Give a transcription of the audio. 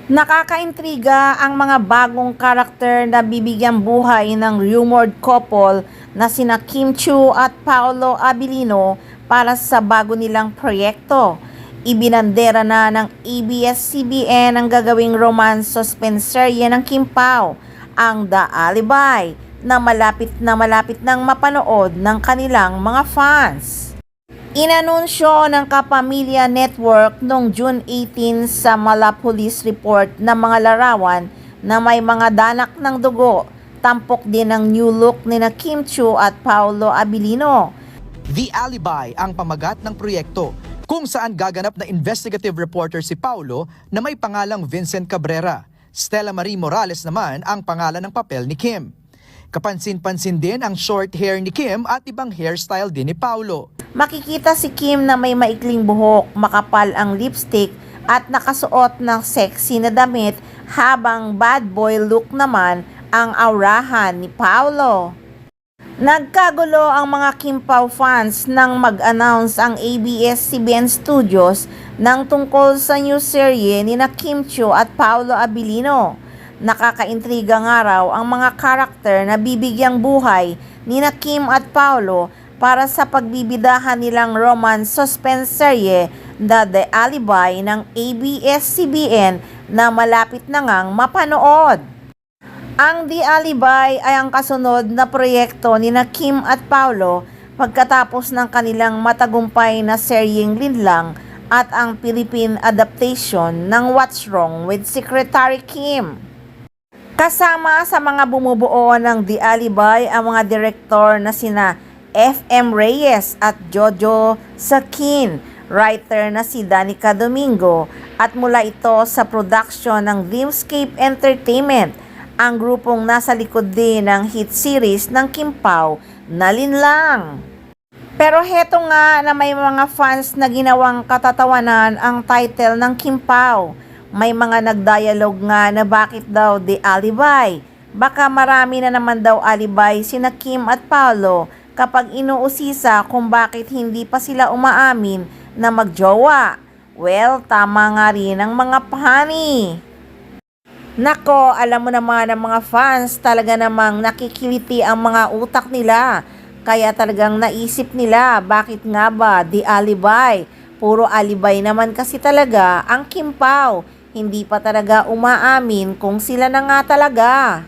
Nakakaintriga ang mga bagong karakter na bibigyang buhay ng rumored couple na sina Kim Chiu at Paolo Abilino para sa bago nilang proyekto. Ibinandera na ng ABS-CBN ang gagawing romance suspense serye ng Kim Pao, ang The Alibi, na malapit nang mapanood ng kanilang mga fans. Inanunsyo ng Kapamilya Network noong June 18 sa Mala Police Report ng mga larawan na may mga danak ng dugo. Tampok din ang new look ni na Kim Chiu at Paolo Abilino. The Alibi ang pamagat ng proyekto kung saan gaganap na investigative reporter si Paulo na may pangalang Vincent Cabrera. Stella Marie Morales naman ang pangalan ng papel ni Kim. Kapansin-pansin din ang short hair ni Kim at ibang hairstyle din ni Paulo. Makikita si Kim na may maikling buhok, makapal ang lipstick at nakasuot ng sexy na damit, habang bad boy look naman ang aurahan ni Paulo. Nagkagulo ang mga Kim Pao fans nang mag-announce ang ABS-CBN Studios ng tungkol sa new serye ni na Kim Chiu at Paolo Abilino. Nakakaintriga nga raw ang mga karakter na bibigyang buhay ni na Kim at Paolo para sa pagbibidahan nilang romance suspense serye na The Alibi ng ABS-CBN na malapit na ngang mapanood. Ang The Alibi ay ang kasunod na proyekto ni na Kim at Paolo pagkatapos ng kanilang matagumpay na seryeng Linlang at ang Philippine adaptation ng What's Wrong with Secretary Kim. Kasama sa mga bumubuo ng The Alibi ang mga direktor na sina F.M. Reyes at Jojo Sakin, writer na si Danica Domingo, at mula ito sa production ng Dreamscape Entertainment, ang grupong nasa likod din ng hit series ng Kim Pao na Linlang. Pero heto nga na may mga fans na ginawang katatawanan ang title ng Kim Pao. May mga nagdialog nga na bakit daw The Alibi. Baka marami na naman daw alibay sina Kim at Paolo kapag inuusisa kung bakit hindi pa sila umaamin na magjowa. Well, tama nga rin ang mga pani. Nako, alam mo naman ang mga fans, talaga namang nakikiliti ang mga utak nila. Kaya talagang naisip nila, bakit nga ba The Alibi? Puro alibay naman kasi talaga ang Kim Pao. Hindi pa talaga umaamin kung sila na nga talaga.